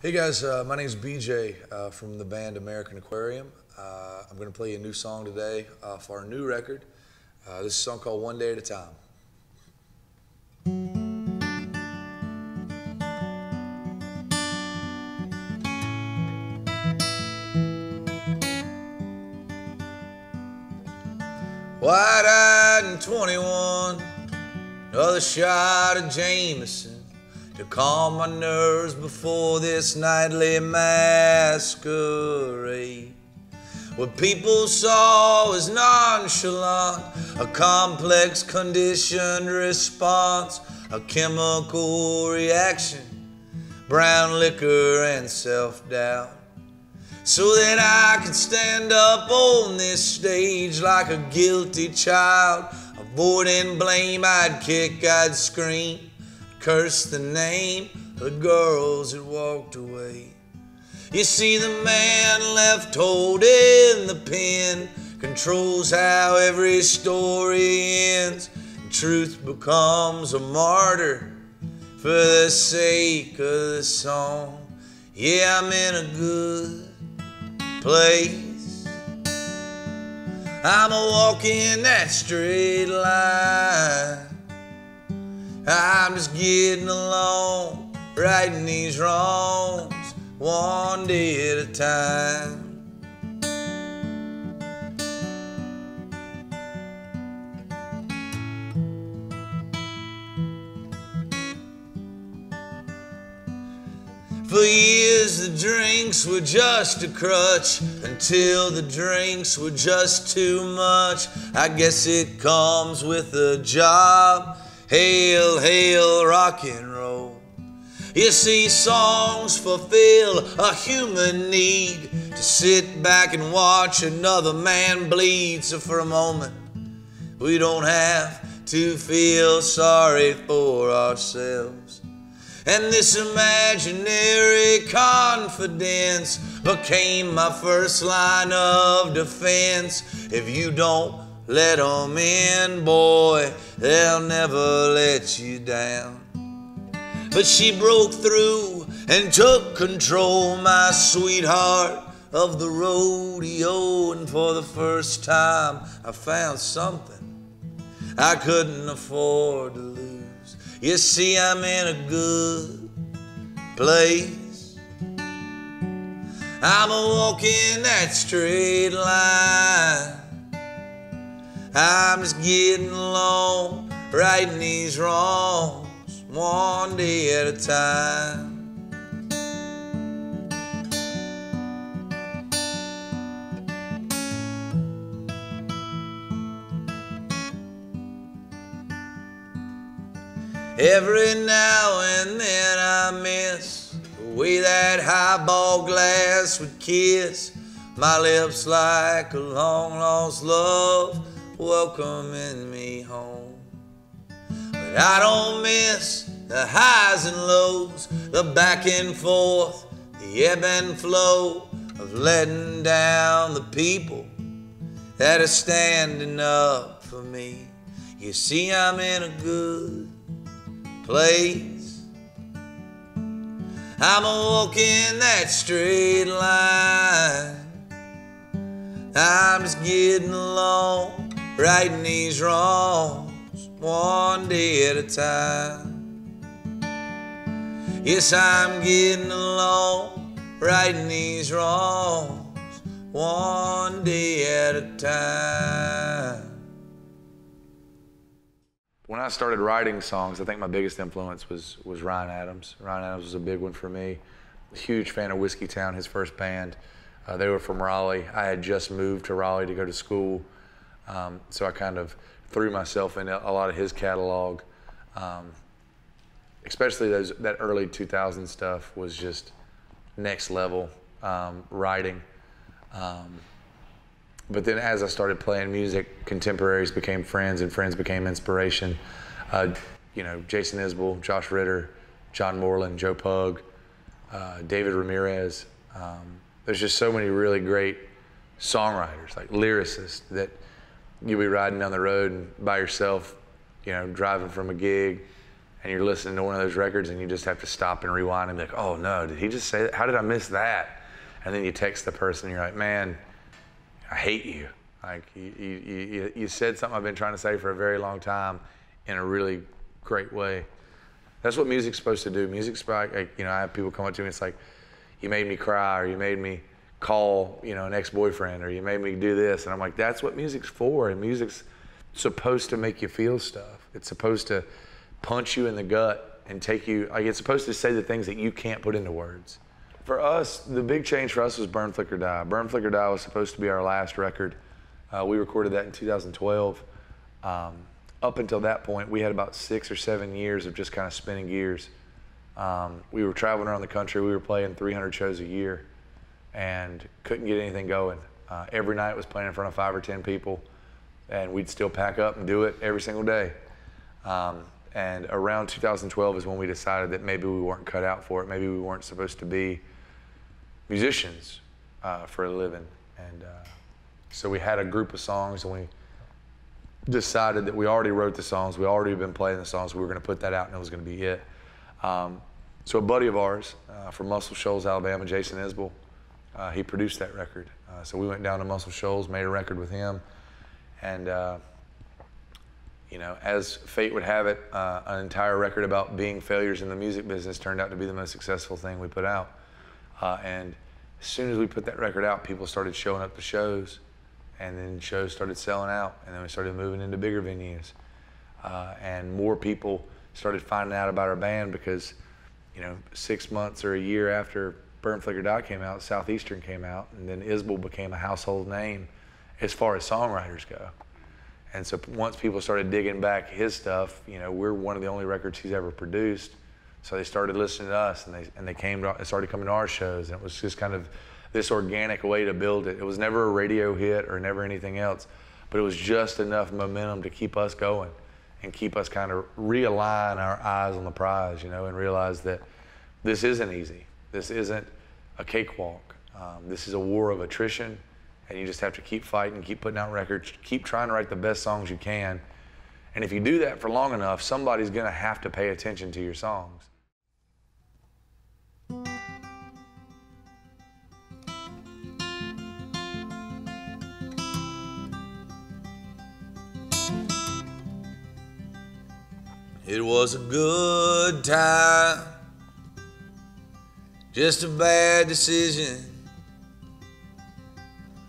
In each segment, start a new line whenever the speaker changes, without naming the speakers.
Hey guys, my name's BJ from the band American Aquarium. I'm going to play you a new song today off our new record. This is a song called One Day at a Time. Wide-eyed and 21, another shot of Jameson to calm my nerves before this nightly masquerade. What people saw was nonchalant, a complex conditioned response, a chemical reaction, brown liquor and self-doubt. So that I could stand up on this stage like a guilty child, avoiding blame, I'd kick, I'd scream, curse the name of the girls that walked away. You see, the man left holding the pen controls how every story ends, and truth becomes a martyr for the sake of the song. Yeah, I'm in a good place. I'm a walking that straight line. I'm just getting along, righting these wrongs, one day at a time. For years the drinks were just a crutch, until the drinks were just too much. I guess it comes with a job. Hail, hail, rock and roll. You see, songs fulfill a human need to sit back and watch another man bleed. So for a moment, we don't have to feel sorry for ourselves. And this imaginary confidence became my first line of defense. If you don't let them in, boy, they'll never let you down. But she broke through and took control, my sweetheart of the rodeo. And for the first time, I found something I couldn't afford to lose. You see, I'm in a good place. I'm a walking that straight line. I'm just getting along, righting these wrongs, one day at a time. Every now and then I miss the way that highball glass would kiss my lips like a long-lost love welcoming me home. But I don't miss the highs and lows, the back and forth, the ebb and flow of letting down the people that are standing up for me. You see, I'm in a good place. I'm a walking that straight line. I'm just getting along, righting these wrongs, one day at a time. Yes, I'm getting along, righting these wrongs, one day at a time. When I started writing songs, I think my biggest influence was Ryan Adams. Ryan Adams was a big one for me. A huge fan of Whiskeytown, his first band. They were from Raleigh. I had just moved to Raleigh to go to school, so I kind of threw myself into a lot of his catalog. Especially that early 2000 stuff was just next level writing. But then as I started playing music, contemporaries became friends and friends became inspiration. You know, Jason Isbell, Josh Ritter, John Moreland, Joe Pug, David Ramirez. There's just so many really great songwriters, like lyricists, that you'll be riding down the road and by yourself, you know, driving from a gig, and you're listening to one of those records and you just have to stop and rewind and be like, oh no, did he just say that? How did I miss that? And then you text the person and you're like, man, I hate you. Like you said something I've been trying to say for a very long time in a really great way. That's what music's supposed to do. Music's like, I have people come up to me, it's like, you made me cry, or you made me call, an ex-boyfriend, or you made me do this. And I'm like, that's what music's for. And music's supposed to make you feel stuff. It's supposed to punch you in the gut and take you, it's supposed to say the things that you can't put into words. For us, the big change for us was Burn, Flicker, Die. Burn, Flicker, Die was supposed to be our last record. We recorded that in 2012. Up until that point, we had about 6 or 7 years of just kind of spinning gears. We were traveling around the country. We were playing 300 shows a year and couldn't get anything going. Every night was playing in front of 5 or 10 people, and we'd still pack up and do it every single day. And around 2012 is when we decided that maybe we weren't cut out for it. Maybe we weren't supposed to be musicians for a living. And so we had a group of songs, and we decided that we already wrote the songs, we already been playing the songs, we were going to put that out and it was going to be it. So a buddy of ours from Muscle Shoals, Alabama, Jason Isbell, he produced that record. So we went down to Muscle Shoals, made a record with him, and as fate would have it, an entire record about being failures in the music business turned out to be the most successful thing we put out. And as soon as we put that record out, people started showing up to shows, and then shows started selling out, and then we started moving into bigger venues. And more people started finding out about our band because, 6 months or a year after Burn, Flicker, Die came out, Southeastern came out, and then Isbell became a household name as far as songwriters go. And so once people started digging back his stuff, we're one of the only records he's ever produced. So they started listening to us, and they started coming to our shows, and it was just kind of this organic way to build it. It was never a radio hit or never anything else, but it was just enough momentum to keep us going and keep us kind of realign our eyes on the prize, and realize that this isn't easy. This isn't a cakewalk. This is a war of attrition, and you just have to keep fighting, keep putting out records, keep trying to write the best songs you can. And if you do that for long enough, somebody's gonna have to pay attention to your songs. It was a good time, just a bad decision.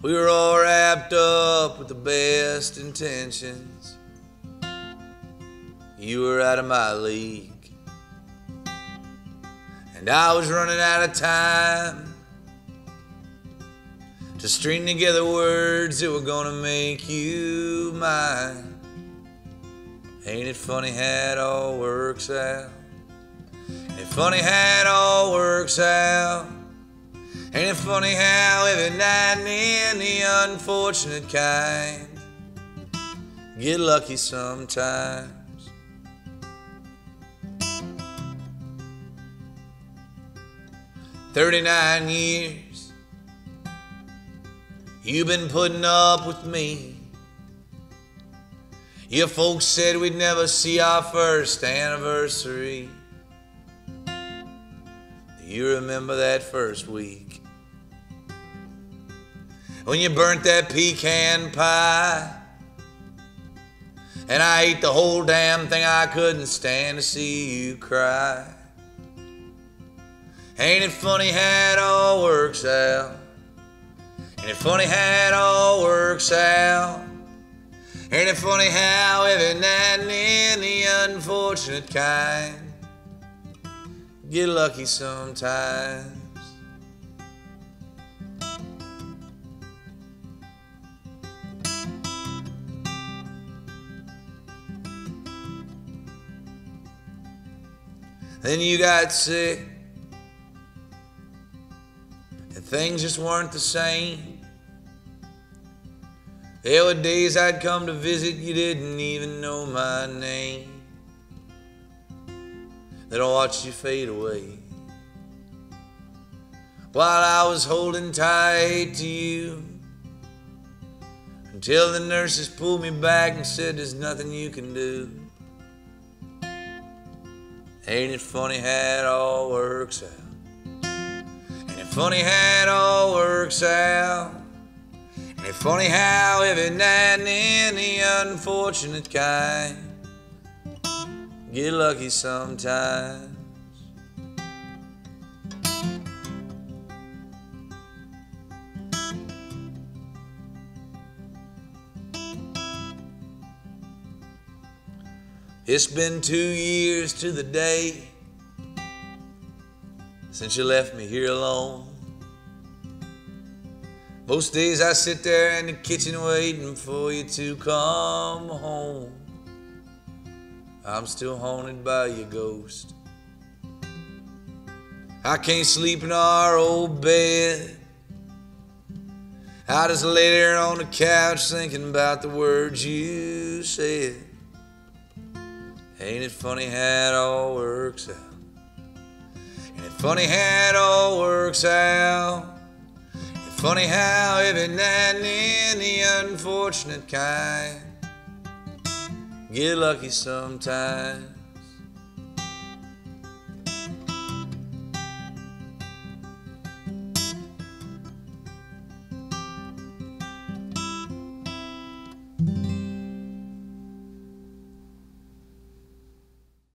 We were all wrapped up with the best intentions. You were out of my league, and I was running out of time to string together words that were gonna make you mine. Ain't it funny how it all works out? Ain't it funny how it all works out? Ain't it funny how every night and then the unfortunate kind get lucky sometimes? 39 years you've been putting up with me. Your folks said we'd never see our first anniversary. Do you remember that first week when you burnt that pecan pie and I ate the whole damn thing? I couldn't stand to see you cry. Ain't it funny how it all works out? Ain't it funny how it all works out? Ain't it funny how every night and then the unfortunate kind get lucky sometimes? Then you got sick and things just weren't the same. There were days I'd come to visit, you didn't even know my name. Then I watched you fade away while I was holding tight to you, until the nurses pulled me back and said there's nothing you can do. Ain't it funny how it all works out? Ain't it funny how it all works out? Ain't it funny how every now and then the unfortunate kind get lucky sometimes? It's been 2 years to the day since you left me here alone. Most days I sit there in the kitchen waiting for you to come home. I'm still haunted by your ghost. I can't sleep in our old bed. I just lay there on the couch thinking about the words you said. Ain't it funny how it all works out? Ain't it funny how it all works out? Ain't it funny how every now and then the unfortunate kind get lucky sometimes?